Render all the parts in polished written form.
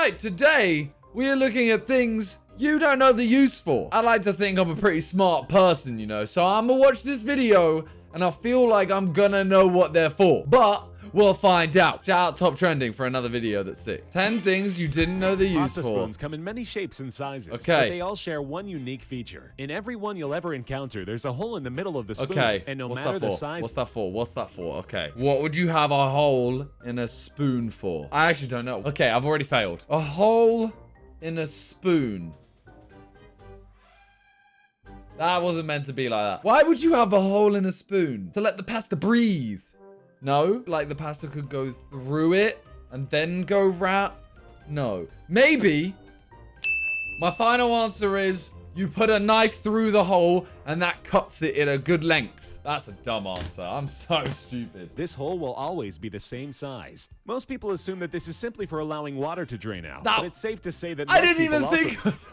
right, today we are looking at things you don't know the use for. I like to think I'm a pretty smart person, you know, so I'm gonna watch this video and I feel like I'm gonna know what they're for. But we'll find out. Shout out Top Trending for another video that's sick. 10 things you didn't know the use Pasta for. spoons come in many shapes and sizes, Okay. but they all share one unique feature. In every one you'll ever encounter, there's a hole in the middle of the spoon, Okay, and no what's matter that for? the size... What's that for? What's that for? Okay. What would you have a hole in a spoon for? I actually don't know. Okay, I've already failed. A hole in a spoon. That wasn't meant to be like that. Why would you have a hole in a spoon? To let the pasta breathe. No? Like the pasta could go through it and then go round? No. Maybe. My final answer is you put a knife through the hole and that cuts it in a good length. That's a dumb answer. I'm so stupid. This hole will always be the same size. Most people assume that this is simply for allowing water to drain out, That- but it's safe to say that I most didn't people even also... think of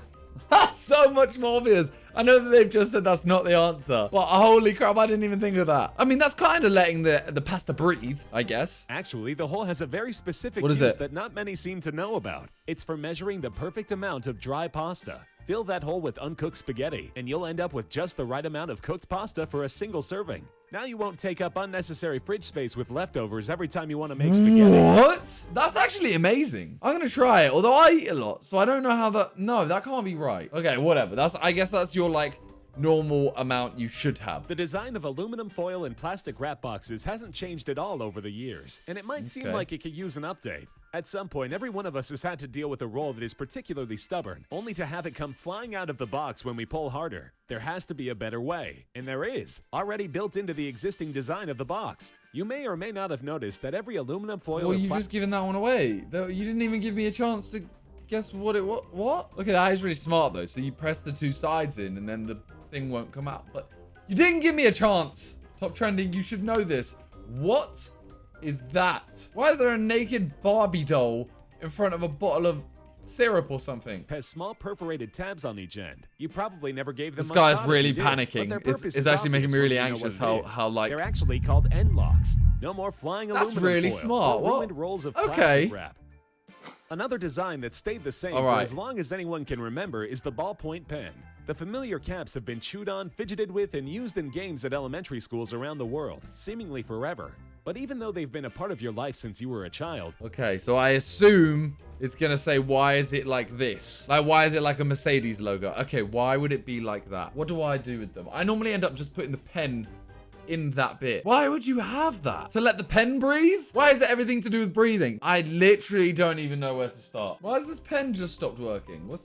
that's so much more obvious. I know that they've just said that's not the answer. But holy crap, I didn't even think of that. I mean, that's kind of letting the pasta breathe, I guess. Actually, the hole has a very specific What is use it? that not many seem to know about. It's for measuring the perfect amount of dry pasta. Fill that hole with uncooked spaghetti, and you'll end up with just the right amount of cooked pasta for a single serving. Now you won't take up unnecessary fridge space with leftovers every time you want to make spaghetti. What? That's actually amazing. I'm going to try it. Although I eat a lot, so I don't know how that... No, that can't be right. Okay, whatever. I guess that's your, like, normal amount you should have. The design of aluminum foil and plastic wrap boxes hasn't changed at all over the years, and it might seem like it could use an update. At some point, every one of us has had to deal with a roll that is particularly stubborn, only to have it come flying out of the box when we pull harder. There has to be a better way, and there is, already built into the existing design of the box. You may or may not have noticed that every aluminum foil... Well, you've just given that one away. You didn't even give me a chance to guess what it was. What? Okay, that is really smart, though. So you press the two sides in, and then the thing won't come out. But you didn't give me a chance. Top Trending, you should know this. What is that? Why is there a naked Barbie doll in front of a bottle of syrup or something? Has small perforated tabs on each end. You probably never gave them This much guy's thought if really you did, panicking. but their purpose It's is actually making me obvious really once you know anxious what it is. how like... They're actually called end locks. No more flying That's aluminum really foil smart. or What? ruined rolls of Okay. plastic wrap. Another design that stayed the same for right. as long as anyone can remember is the ballpoint pen. The familiar caps have been chewed on, fidgeted with, and used in games at elementary schools around the world, seemingly forever. But even though they've been a part of your life since you were a child... Okay, so I assume it's gonna say, why is it like this? Like, why is it like a Mercedes logo? Okay, why would it be like that? What do I do with them? I normally end up just putting the pen in that bit. Why would you have that? To let the pen breathe? Why is it everything to do with breathing? I literally don't even know where to start. Why has this pen just stopped working? What?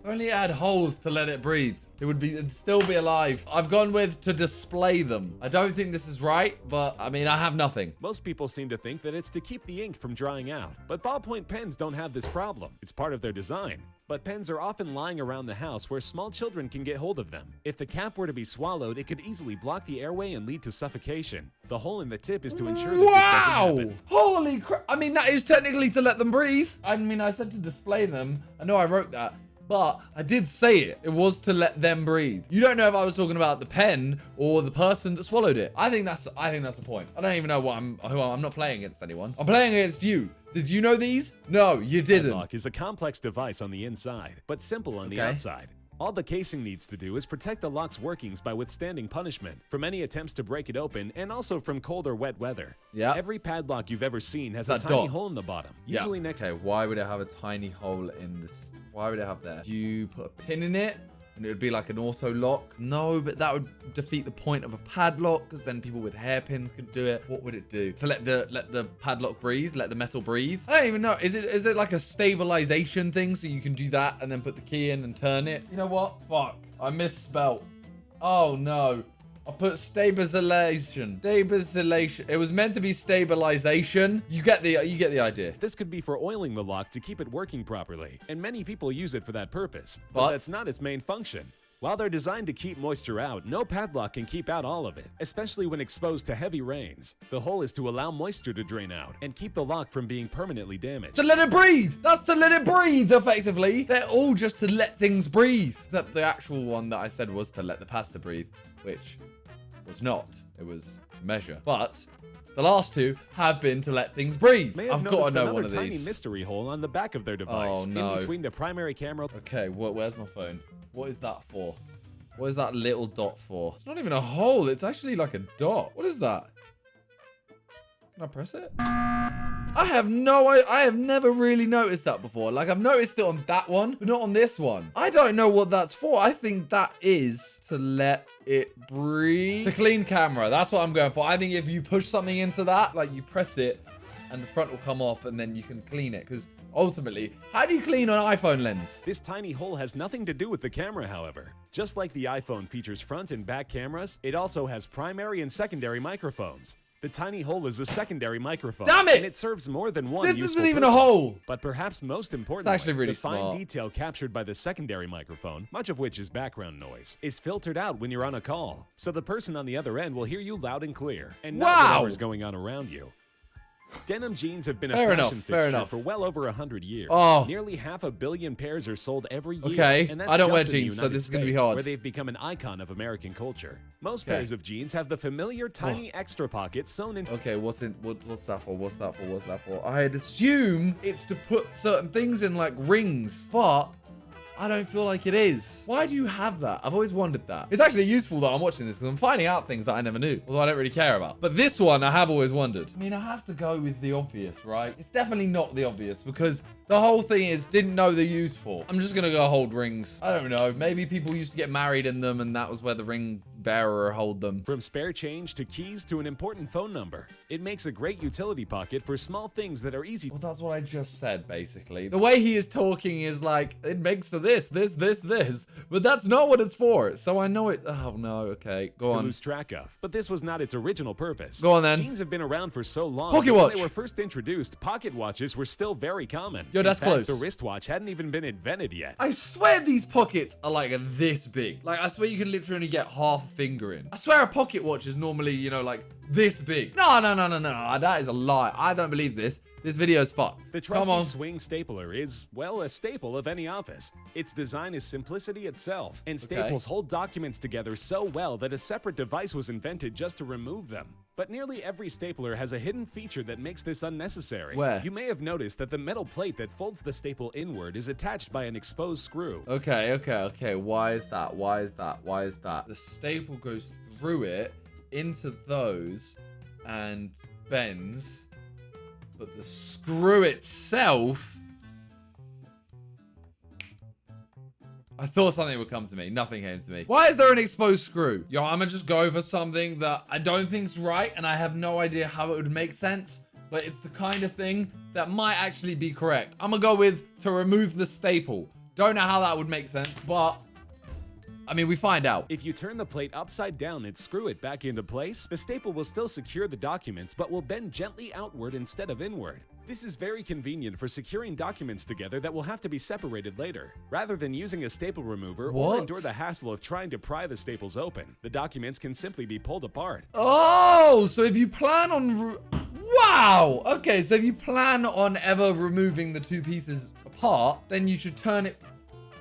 Only it had holes to let it breathe. It'd still be alive. I've gone with to display them. I don't think this is right, but I mean, I have nothing. Most people seem to think that it's to keep the ink from drying out. But ballpoint pens don't have this problem. It's part of their design. But pens are often lying around the house where small children can get hold of them. If the cap were to be swallowed, it could easily block the airway and lead to suffocation. The hole in the tip is to ensure that this doesn't happen. Holy crap. I mean, that is technically to let them breathe. I mean, I said to display them. I know I wrote that. But I did say it. It was to let them breathe. You don't know if I was talking about the pen or the person that swallowed it. I think that's the point. I don't even know I'm not playing against anyone. I'm playing against you. Did you know these? No, you didn't. Padlock is a complex device on the inside, but simple on the outside. All the casing needs to do is protect the lock's workings by withstanding punishment from any attempts to break it open and also from cold or wet weather. Yeah. Every padlock you've ever seen has a That tiny dot. hole in the bottom, usually next to... Okay, why would it have a tiny hole in this? Why would it have that? You put a pin in it and it would be like an auto lock. No, but that would defeat the point of a padlock because then people with hairpins could do it. What would it do? To let the padlock breathe, let the metal breathe? I don't even know. Is it like a stabilization thing so you can do that and then put the key in and turn it? You know what? Fuck. I misspelt. Oh no. I put stabilization. Stabilization. It was meant to be stabilization. You get the idea. This could be for oiling the lock to keep it working properly, and many people use it for that purpose. But that's not its main function. While they're designed to keep moisture out, no padlock can keep out all of it, especially when exposed to heavy rains. The hole is to allow moisture to drain out and keep the lock from being permanently damaged. To let it breathe! That's to let it breathe, effectively! They're all just to let things breathe. Except the actual one that I said was to let the pasta breathe, which was not. It was measure. But the last two have been to let things breathe. May have I've got to know one of tiny these. mystery hole on the back of their device. Oh, no. In between the primary camera. Okay, where's my phone? What is that for? What is that little dot for? It's not even a hole. It's actually like a dot. What is that? Can I press it? I have never really noticed that before. Like, I've noticed it on that one, but not on this one. I don't know what that's for. I think that is to let it breathe. To clean camera. That's what I'm going for. I think if you push something into that, like you press it and the front will come off and then you can clean it. Because ultimately, how do you clean an iPhone lens? This tiny hole has nothing to do with the camera, however. Just like the iPhone features front and back cameras, it also has primary and secondary microphones. The tiny hole is a secondary microphone. Damn it! And it serves more than one This useful isn't even a purpose. hole. But perhaps most importantly, actually really the fine smart. detail captured by the secondary microphone, much of which is background noise, is filtered out when you're on a call. So the person on the other end will hear you loud and clear, and not Wow. whatever's going on around you. Denim jeans have been a Fair enough, fashion fair fixture enough. for well over 100 years. Oh. Nearly 500 million pairs are sold every year. Okay, and that's I don't wear just in the jeans, so United this is gonna be States, hard. Where they've become an icon of American culture. Most Okay. pairs of jeans have the familiar tiny extra pockets sewn into. Okay, what's that for? What's that for? I'd assume it's to put certain things in, like rings, but I don't feel like it is. Why do you have that? I've always wondered that. It's actually useful that I'm watching this because I'm finding out things that I never knew, although I don't really care about. But this one, I have always wondered. I mean, I have to go with the obvious, right? It's definitely not the obvious because the whole thing is didn't know the use for. I'm just gonna go hold rings. I don't know. Maybe people used to get married in them and that was where the ring bearer hold them. From spare change to keys to an important phone number, it makes a great utility pocket for small things that are easy. Well, that's what I just said, basically. The way he is talking is like, it makes for this, but that's not what it's for. So I know it. Oh, no. Okay, go to on. lose track of. But this was not its original purpose. Go on, then. Jeans have been around for so long. Pocket that watch. When they were first introduced, pocket watches were still very common. Yo, that's in fact, close. The wristwatch hadn't even been invented yet. I swear these pockets are like this big. Like, I swear you can literally only get half a finger in. I swear a pocket watch is normally, you know, like this big. No. That is a lie. I don't believe this. This video is fucked. The Come trusty on. swing stapler is, well, a staple of any office. Its design is simplicity itself, and staples hold documents together so well that a separate device was invented just to remove them. But nearly every stapler has a hidden feature that makes this unnecessary. Where? You may have noticed that the metal plate that folds the staple inward is attached by an exposed screw. Okay. Why is that? The staple goes through it into those and bends. But the screw itself... I thought something would come to me. Nothing came to me. Why is there an exposed screw? Yo, I'm gonna just go for something that I don't think's right, and I have no idea how it would make sense, but it's the kind of thing that might actually be correct. I'm gonna go with to remove the staple. Don't know how that would make sense, but... I mean, we find out. If you turn the plate upside down and screw it back into place, the staple will still secure the documents, but will bend gently outward instead of inward. This is very convenient for securing documents together that will have to be separated later. Rather than using a staple remover or endure the hassle of trying to pry the staples open, the documents can simply be pulled apart. Oh, so if you plan on... Wow! Okay, so if you plan on ever removing the two pieces apart, then you should turn it...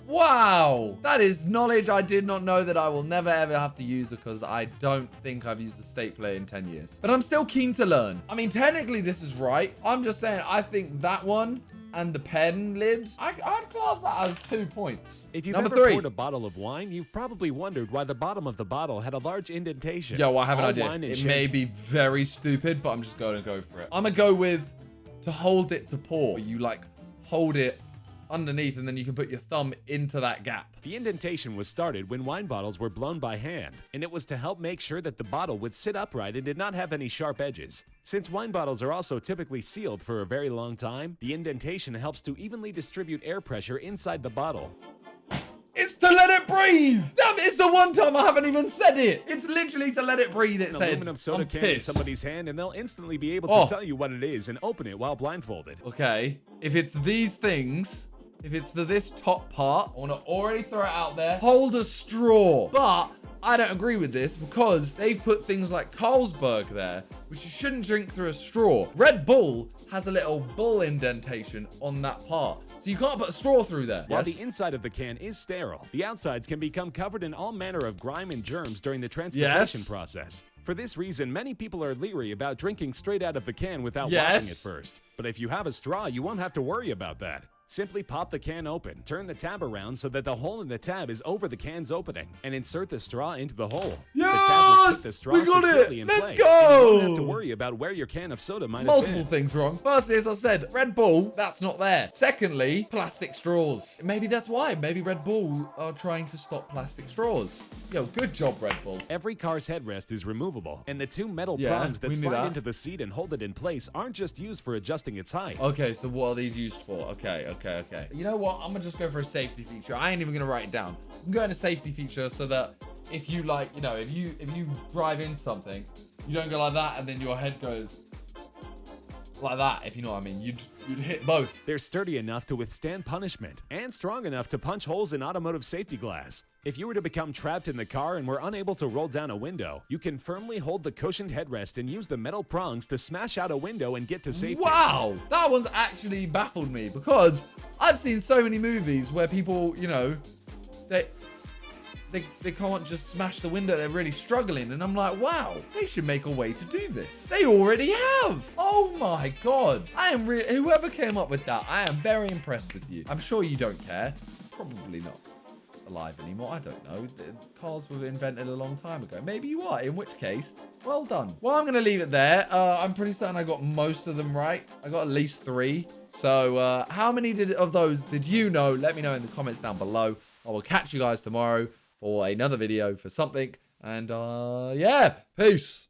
Wow! That is knowledge I did not know that I will never ever have to use because I don't think I've used a stapler in 10 years. But I'm still keen to learn. I mean, technically this is right. I'm just saying I think that one and the pen lid, I'd class that as 2 points. If you've Number ever 3. poured a bottle of wine, you've probably wondered why the bottom of the bottle had a large indentation. Yo, I have an All idea. wine and It shape- may be very stupid, but I'm just going to go for it. I'm going to go with to hold it to pour. You like hold it underneath and then you can put your thumb into that gap. The indentation was started when wine bottles were blown by hand, and it was to help make sure that the bottle would sit upright and did not have any sharp edges. Since wine bottles are also typically sealed for a very long time, the indentation helps to evenly distribute air pressure inside the bottle. It's to let it breathe! Damn, it's the one time I haven't even said it! It's literally to let it breathe, it An said. aluminum soda I'm can in pissed. somebody's hand, and they'll instantly be able to Oh. tell you what it is and open it while blindfolded. Okay, if it's these things, if it's this top part, I want to already throw it out there. Hold a straw. But I don't agree with this because they've put things like Carlsberg there, which you shouldn't drink through a straw. Red Bull has a little bull indentation on that part. So you can't put a straw through there. While Yes? the inside of the can is sterile, the outsides can become covered in all manner of grime and germs during the transportation process. For this reason, many people are leery about drinking straight out of the can without Yes. washing it first. But if you have a straw, you won't have to worry about that. Simply pop the can open, turn the tab around so that the hole in the tab is over the can's opening, and insert the straw into the hole. The tab will keep the Yes! straw We got securely it! in Let's place, go! and you won't have to worry about where your can of soda might have Multiple been. things wrong. Firstly, as I said, Red Bull, that's not there. Secondly, plastic straws. Maybe that's why. Maybe Red Bull are trying to stop plastic straws. Yo, good job, Red Bull. Every car's headrest is removable, and the two metal Yeah, prongs that we knew slide that. into the seat and hold it in place aren't just used for adjusting its height. Okay, so what are these used for? Okay. You know what? I'm gonna just go for a safety feature. I ain't even gonna write it down. I'm going to safety feature so that if you like, you know, if you drive in something, you don't go like that and then your head goes like that, if you know what I mean. You'd hit both. They're sturdy enough to withstand punishment and strong enough to punch holes in automotive safety glass. If you were to become trapped in the car and were unable to roll down a window, you can firmly hold the cushioned headrest and use the metal prongs to smash out a window and get to safety. Wow, that one's actually baffled me because I've seen so many movies where people, you know, they can't just smash the window. They're really struggling, and I'm like, wow, they should make a way to do this. They already have. Oh my god, I am really. Whoever came up with that, I am very impressed with you. I'm sure you don't care. Probably not alive anymore. I don't know. Cars were invented a long time ago. Maybe you are, in which case, well done. Well, I'm gonna leave it there. I'm pretty certain I got most of them right. I got at least 3. So how many of those did you know? Let me know in the comments down below. I will catch you guys tomorrow for another video for something. And yeah, peace.